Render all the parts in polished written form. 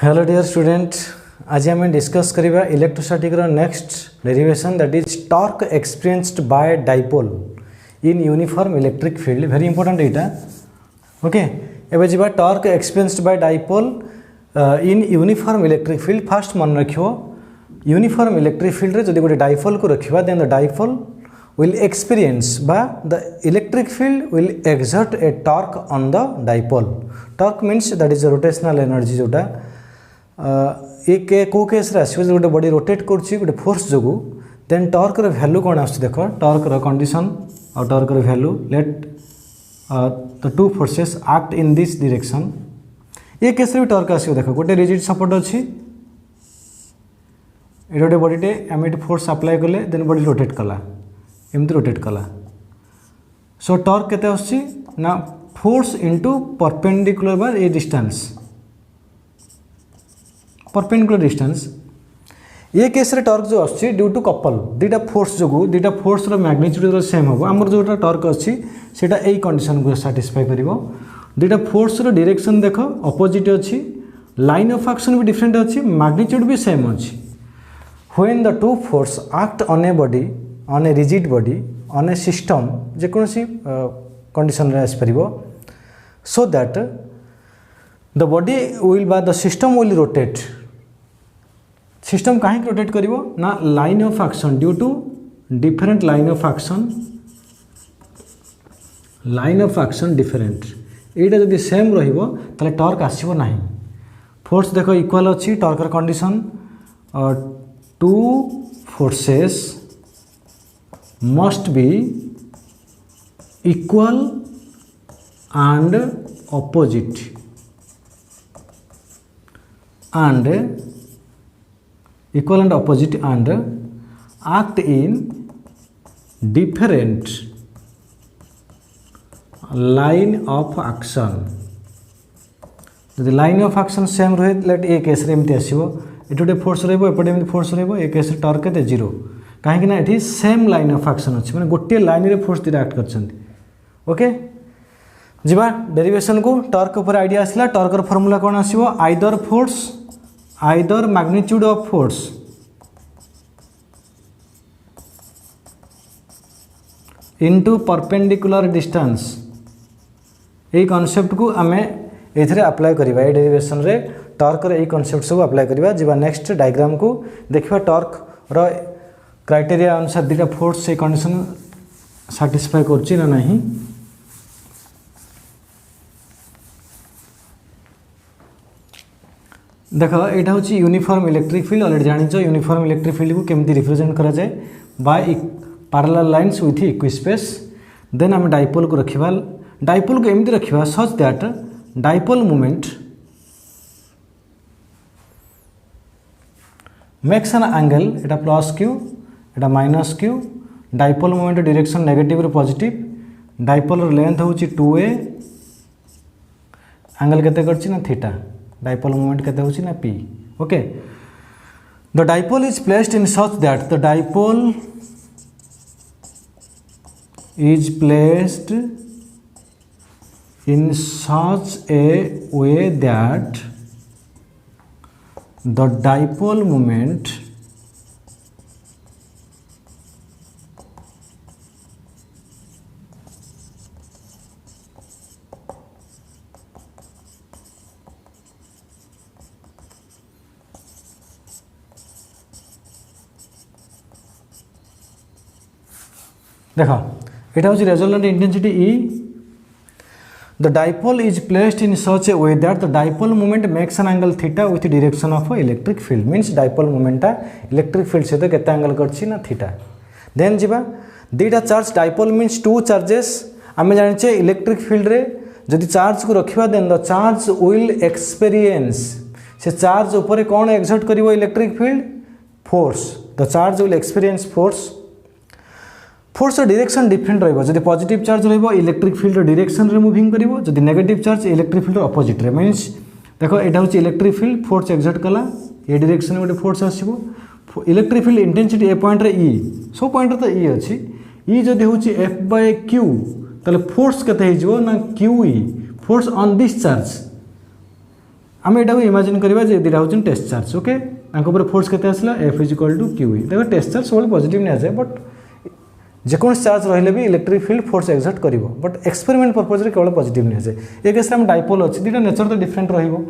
Hello dear student, आज आम discuss करिबा electrostatic next derivation that is torque experienced bye dipole in uniform electric field. Very important Etah. Okay, एबे जिबा torque experienced bye dipole in uniform electric field. First मन रखियो, uniform electric field रे जदि गोटे डाइपोल को रखिबा then the dipole will experience by the electric field will exert a torque on the dipole. Torque means that is a rotational energy जोटा एक को केस रे आसीबो गोटे बॉडी रोटेट करछि गोटे फोर्स जोगु देन टॉर्क रे वैल्यू कोन आछी देखो, टॉर्क रो कंडीशन और टॉर्क रो value let the two forces act in this direction. ये केस रे भी टॉर्क आसीबो देखो, गोटे रिजिड सपोर्ट अछि ए गोटे बॉडी टे हम एट फोर्स अप्लाई करले देन बॉडी रोटेट कला एमती रोटेट कला। सो टॉर्क केते आछी ना force into perpendicular by a distance, perpendicular distance. ये केस रे टॉर्क जो आछी ड्यू टू कपल दीटा फोर्स जोगु दीटा फोर्स रो मैग्नीट्यूड रो सेम हो। हमर जोटा टॉर्क आछी सेटा एई कंडीशन को सैटिस्फाई करिवो। दीटा फोर्स रो डायरेक्शन देखो ऑपोजिट अछि, लाइन ऑफ एक्शन भी डिफरेंट अछि, मैग्नीट्यूड भी सेम अछि। When the two force act on a body, on a rigid body, on a system जेकोसी कंडीशन रे आस परिबो, so that the body will by the system will rotate. System काहे rotate करिवो ना line of action due to different line of action, line of action different। एटा जदि same रहिबो तले torque आसीबो नाही। फोर्स देखो इक्वल अछि, टॉर्क र कंडीशन और two forces must be equal and opposite and equal and opposite and act in different line of action। जदि line of action same रहे late ए case रे एमती आसीबो, एटोटे फोर्स रहइबो एपटे एमती फोर्स रहइबो, ए case रे torque केते zero कहीं ना ये सेम लाइन ऑफ एक्शन अच्छी मैंने गोटे लाइन रे फोर्स दुटा एक्ट कर। ओके जीवा डेरिवेशन को। टॉर्क ऊपर आइडिया आसला, टॉर्क र फॉर्मूला कौन आसीबो, either force either magnitude of force into perpendicular distance. यही कॉन्सेप्ट को आम एथरे अप्लाई करिबा, ए डेरिवेशन रे टॉर्क रे ए कॉन्सेप्ट सब अप्लाई करिबा। जीवा नेक्स्ट डायग्राम को देखिबा, टॉर्क रो क्राइटेरिया अनुसार दुटा फोर्स से कंडीशन सैटिस्फाई करछि ना नहीं। देखो एटा होछि यूनिफॉर्म इलेक्ट्रिक फील्ड। ऑलरेडी जानिछो यूनिफॉर्म इलेक्ट्रिक फील्ड को केमती रिप्रेजेंट करा जाए by parallel lines with equispace. Then हम डाइपोल को रखिबा, डाइपोल को एमती रखिबा such that dipole moment makes an angle, एटा प्लस क्यू एटा minus Q. Dipole moment direction negative रे पॉजिटिव, डाइपोल लेंथ होची 2a, एंगल केते करछि ना थीटा, डाइपोल मोमेंट केते होची ना p। Okay, the dipole is placed in such that the dipole is placed in such A way that the dipole moment देखो एटा होची resonant intensity E। The dipole is placed in such a way that the dipole moment makes an angle theta with the direction of electric field। Means dipole moment electric field से तो केते angle करछि ना theta। Then जिबा दुटा charge, dipole means two charges। आमे जानि छे इलेक्ट्रिक फील्ड रे जदि चार्ज को रखिबा then the charge will experience, से चार्ज ऊपर कोन एक्सर्ट करिवो electric field, force. The charge will experience force. Force direction different रहिबो, जदि पॉजिटिव चार्ज रहिबो इलेक्ट्रिक फील्ड डायरेक्शन रे मूविंग करिवो, जदि negative charge electric field opposite रे। मींस देखो एटा होची इलेक्ट्रिक फील्ड, फोर्स एक्सर्ट कला ए डायरेक्शन में गोटे फोर्स आसीबो, इलेक्ट्रिक फील्ड इंटेंसिटी ए पॉइंट रे E, सो पॉइंट रे तो E अछि, E जदि होची F/Q ताले फोर्स केते हिजबो ना QE, force on this charge आम यहाँ इमेजिन करवा दीटा हूँ टेस्ट चार्ज ओके ऊपर फोर्स के आसला F is equal to Q देखो टेस्ट चार्ज सब पॉजिटिव नि जाए बट जेको चार्ज रही भी इलेक्ट्रिक फील्ड फोर्स एक्सर्ट कर बट एक्सपेरिमेंट पर्पज केवल पॉजिटिव नि जाए ये केस में डाइपोल अच्छी दीटा नेचर तो डिफरेंट रहिबो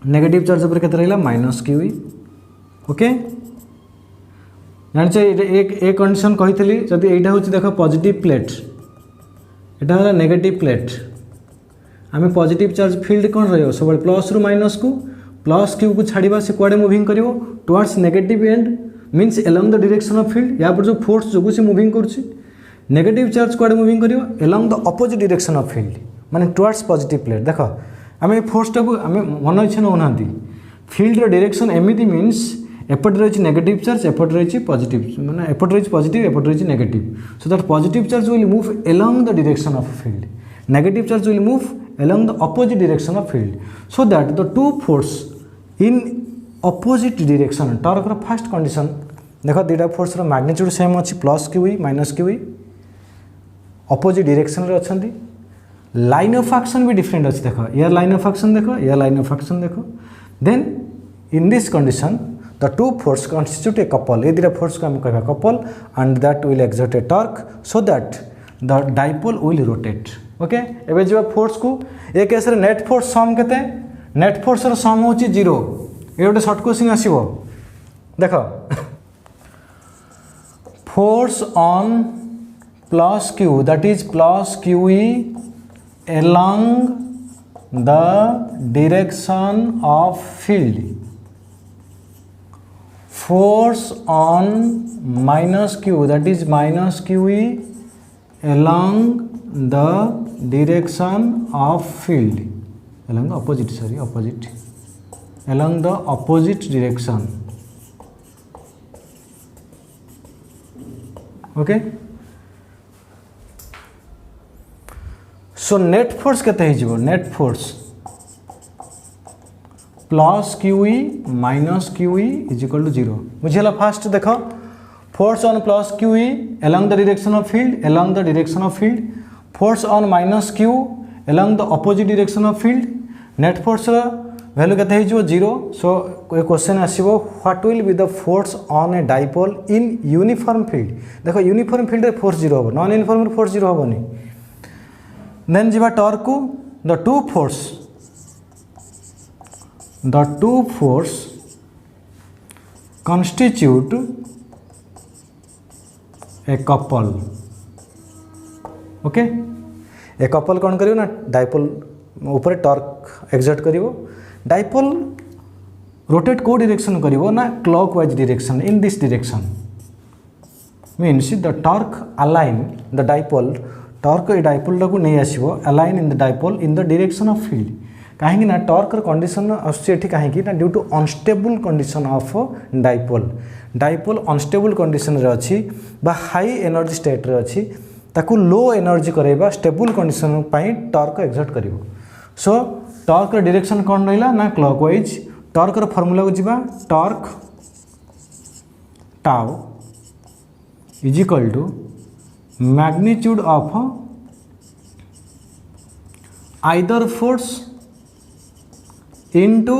नेगेटिव चार्ज उपर केते रहिला माइनस क्यू ओके जान एक कंडीशन कही जदि यहाँ हूँ देख पॉजिटिव प्लेट यहाँ है नेगेटिव प्लेट आम पॉजिटिव चार्ज फील्ड कौन रही सब प्लस रु माइनस को प्लस क्यू को छाड़ा से कुआडे मुविंग कर towards negative and means along the direction of field या पर जो फोर्स जो से मुविंग करुच्ची नेगेटिव चार्ज कुआडे मुविंग कर along the opposite direction of field माने टुवर्ड्स पॉजिटिव प्लेट देख आम फोर्स टाक आम मन इच्छा नौना फील्ड डायरेक्शन एमती मीन्स एपटे रही नेगेटिव चार्ज एपटे रही पॉजिटिव माने एपटे रही पॉजिटिव एपटे रही negative so that positive charge will move along the direction of field negative charge will move along the opposite direction of field so that the two force in opposite direction torque ro first condition देखो दीटा force रो magnitude same अच्छी plus Q minus Q opposite direction रे अछंती line of action भी different अच्छी देखो यार लाइन ऑफ एक्शन देखो यार लाइन ऑफ एक्शन देखो then in this condition the two force constitute a couple ये दीटा फोर्स को हम कहबा couple and that will exert a torque so that the dipole will rotate okay एबे जो फोर्स को ए केस रे नेट फोर्स सम केते नेट फोर्स रो सम होची 0 ए गोटे शॉर्ट क्वेश्चन आसीबो देखो force on plus Q that is plus Q along the direction of field force on minus q that is minus q along the direction of field along the opposite along the opposite direction okay so net force केते हिजबो net force plus QE minus QE is equal to 0 बुझिला fast देखो force on plus QE along the direction of field force on minus Q along the opposite direction of field net force रा value केते हिजबो 0 so ए question आसीबो what will be the force on a dipole in uniform field देखो uniform field रे force 0 हो non uniform रे force 0 होबनी देन जीवा टॉर्क को the two force constitute a couple okay ए कपल कौन करियो ना डाइपोल ऊपर टॉर्क एक्सर्ट करियो डाइपोल रोटेट को डायरेक्शन करियो ना clockwise direction in this direction means the torque align the dipole torque ए डाइपोल को नहीं आसीबो align in the dipole in the direction of field कहीं ना टॉर्क कंडीशन आसुचे कहीं ना due to unstable condition of dipole dipole unstable condition रे अछि बा हाई एनर्जी स्टेट रे अछि ताकू लो एनर्जी करैबा स्टेबल कंडीशन पई टॉर्क एक्सर्ट करिवो सो टॉर्क डायरेक्शन कौन रहिला ना क्लॉकवाइज टॉर्क रो फार्मूला को जिबा torque tau is equal to magnitude of either force into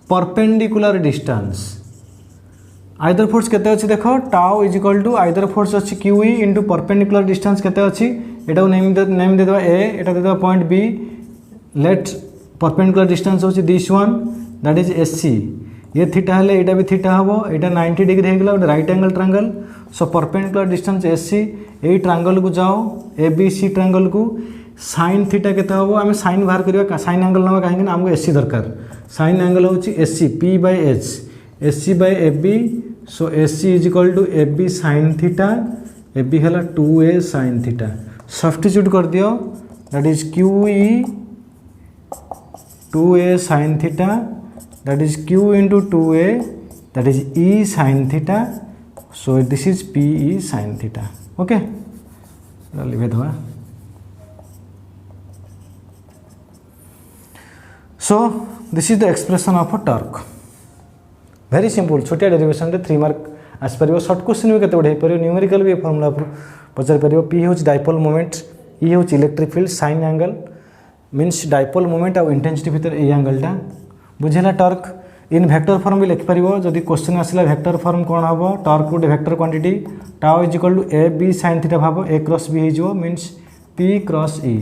perpendicular distance either force केते अछि देखो tau is equal to either force अछि qe into perpendicular distance केते अछि एटा नेम दे देबा a एटा दे देबा point b let perpendicular distance होछि this one that is sc ये थीटा हेले एटा भी थीटा हबो एटा 90 डिग्री हे गेला right angle triangle so perpendicular distance SC ए ट्रायंगल को जाओ एबीसी ट्रायंगल को साइन थीटा केते हबो आमे साइन बाहर करबा साइन एंगल नबा काहे कि हमको एससी दरकार साइन एंगल होची SC p by h SC by ab so SC is equal to ab sin theta ab हला 2a sin थीटा सब्स्टिट्यूट कर दियो that is qe 2a sin theta that is q into 2a that is e sin theta so this is p e sin theta okay लिखे दवा so this is the expression of a torque very simple छोटिया derivation रे 3 mark आस परिबो short question भी केते बढ़ाई परिबो numerical भी formula पचार परिबो p होच dipole moment e होच electric field sin angle means dipole moment आउ इंटेंसिटी भितर ए एंगलटा बुझेला टॉर्क इन वेक्टर फॉर्म भी लिखि परिबो जदि क्वेश्चन आसिला वेक्टर फॉर्म कोन हबो टॉर्क गोटे vector quantity tau is equal to A B sin theta भाबो a क्रॉस b हिजो means p cross e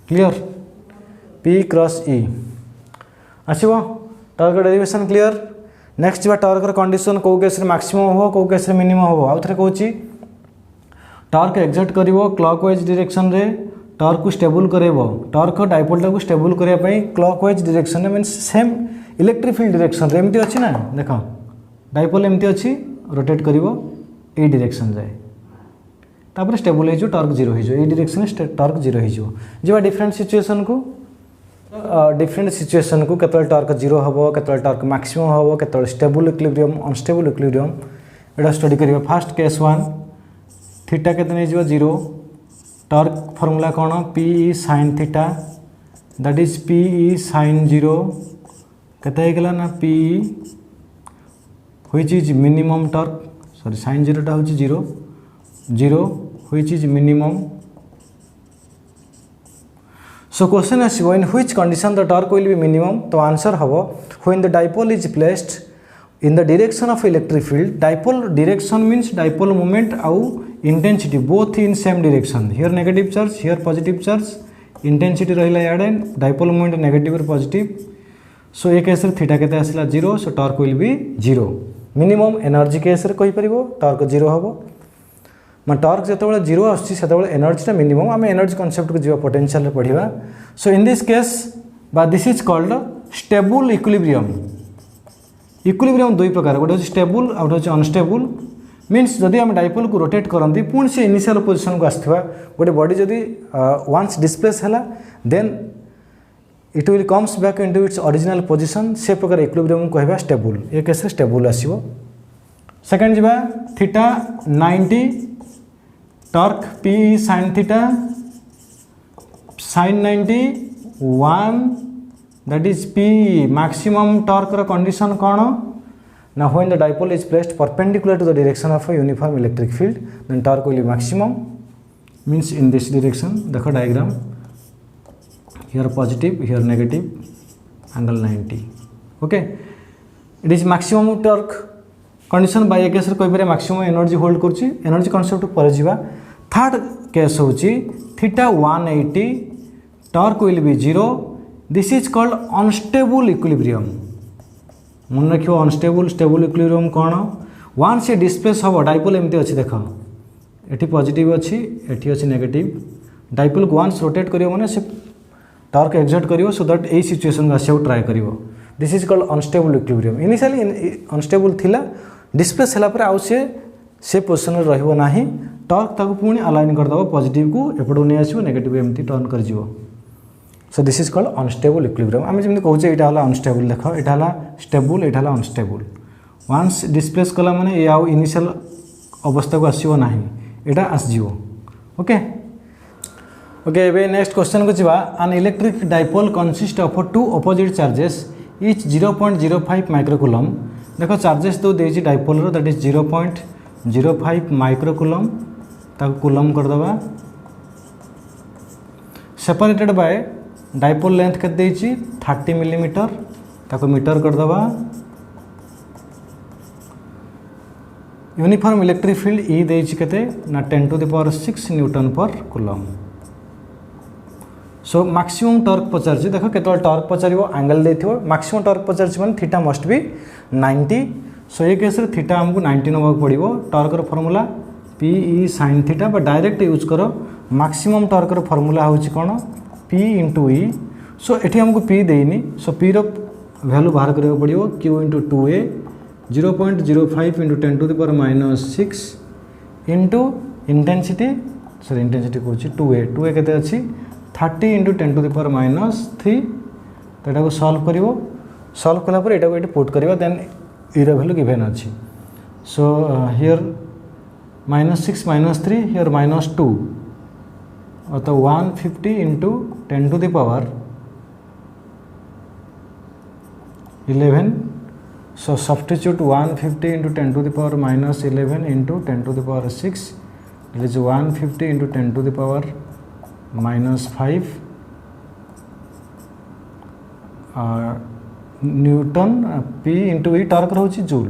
clear p cross e आसीबो टॉर्क डेरिवेशन क्लियर नेक्स्ट बा टॉर्क कंडीशन को case रे maximum हो को केस रे मिनिमम हो आउ थरे कहूची टॉर्क एक्सर्ट करिवो क्लॉकवाइज डायरेक्शन रे टॉर्क को स्टेबल करेबो टॉर्क डाइपोल को स्टेबल करिया पई clockwise direction means same electric field direction रे एमती अछि ना देखो डाइपोल एमती अछि रोटेट करिवो ए डायरेक्शन जाए तापर स्टेबल हो जो टॉर्क 0 हो जो ए डायरेक्शन टॉर्क 0 हो जो जेबा डिफरेंट सिचुएशन को केतल टॉर्क 0 हबो केतल टॉर्क मैक्सिमम हबो केतल स्टेबल इक्विलिब्रियम अनस्टेबल इक्विलिब्रियम एडा स्टडी करिवो फर्स्ट केस 1 थीटा केते नै जो 0 टॉर्क फॉर्मूला कौन P sin theta that is P sin 0 केते गला ना P which is minimum torque sorry sin 0 टा होची 0 which is minimum so question आसीबो in which condition the torque will be minimum तो आंसर हबो when the dipole is placed in the direction of electric field dipole direction means dipole moment au intensity both in same direction here negative charge here positive charge intensity rahila yard and dipole moment negative or positive so a case रे theta केते आसला 0 so torque will be 0 minimum energy case रे कहि परिबो torque 0 हबो म torque जेतेबेले 0 आछि सेतेबेले energy ता minimum हम energy concept को जीवा potential रे पढिबा so in this case but this is called stable equilibrium equilibrium दुई प्रकार गोटे हूँ स्टेबल आउ गोटे अनस्टेबल मीन्स जदि आम डाइपोल को रोटेट करती पुणी से इनिशियल पोजिशन को आसवा गोटे बॉडी जदि वन्स डिस्प्लेस है then it will comes back into its original position से प्रकार इक्विलिब्रियम को कहवा स्टेबल ए केस स्टेबल आसो सेकेंड जीवा theta 90 torque P sin theta sin 90 1 that is P maximum torque condition कौन now when the dipole is placed perpendicular to the direction of a uniform electric field then torque will be maximum means in this direction देखो diagram here positive here negative angle 90 okay it is maximum torque condition by a case कोई maximum energy hold करछि energy concept पर जीवा third case होछि theta 180 torque will be 0 this is called unstable equilibrium मन रखियो unstable stable equilibrium कौन वन से डिस्प्लेस हम डाइपोल एमती अच्छी देख ये पॉजिटिव अच्छी एटी अच्छी नेगेटिव डाइपोल को वन्स रोटेट करियो माने से टॉर्क एक्सर्ट करियो सो दैट ए सिचुएशन को आसे ट्राई करियो this is called unstable equilibrium initially unstable थिला डिस्प्लेस होला पर आउ से पोजिशन रे रहबो नाही टॉर्क ताको पुणी अलाइन कर दबो पॉजिटिव को एपडो नै आसीबो नेगेटिव एमती टर्न कर जिवो so this is called unstable equilibrium आम जमी कहूँ यहाँ अनस्टेबल देख यहाँ स्टेबल यहाँ अनस्टेबल वन्स डिस्प्लेस कला माने ये आउ इनिशियल अवस्था को आसो ना यहाँ आसजिव ओके ओके एबे नेक्स्ट क्वेश्चन को जीवा an electric dipole consist of two opposite charges each 0.05 microcoulomb देखो चार्जेस तो देछि डाइपोल रो दैट इज 0.05 माइक्रोकूलम ताको कूलम कर दबा सेपरेटेड बाय डाइपोल लेंथ के 30 मिलीमीटर ताको मीटर कर दबा यूनिफॉर्म इलेक्ट्रिक फील्ड ई देछि केते ना 10 टू द पावर 6 न्यूटन पर कूलम सो मैक्सिमम टॉर्क पचार देखो केतल टॉर्क पचार एंगल देथिबो मैक्सिमम टॉर्क पचार माने थीटा मस्ट बी 90 सो ये केस रे थीटा हमको 90 नबा पड़िबो टॉर्क रो फार्मूला पी sin थीटा बा डायरेक्ट यूज करो मैक्सिमम टॉर्क रो फार्मूला होछि कोन P इंटू ई सो एठी हमको P देनी सो P रो वैल्यू बाहर करियो पड़ियो Q into 2A 0.05 into 10 to the power -6 into intensity sorry intensity कहूँ 2A केते अछि 30 इंटू 10 टू द पावर -3 तो एटा को सॉल्व करिवो सॉल्व कला पर एटा को एटी पुट करिवो देन ई रो वैल्यू गिवन अछि सो हियर -6 -3 हियर -2 तो 150 into 10 to the power 11 so substitute 150 into 10 to the power -11 into 10 to the power 6 it is 150 into 10 to the power -5 newton P into E torque रोचे joule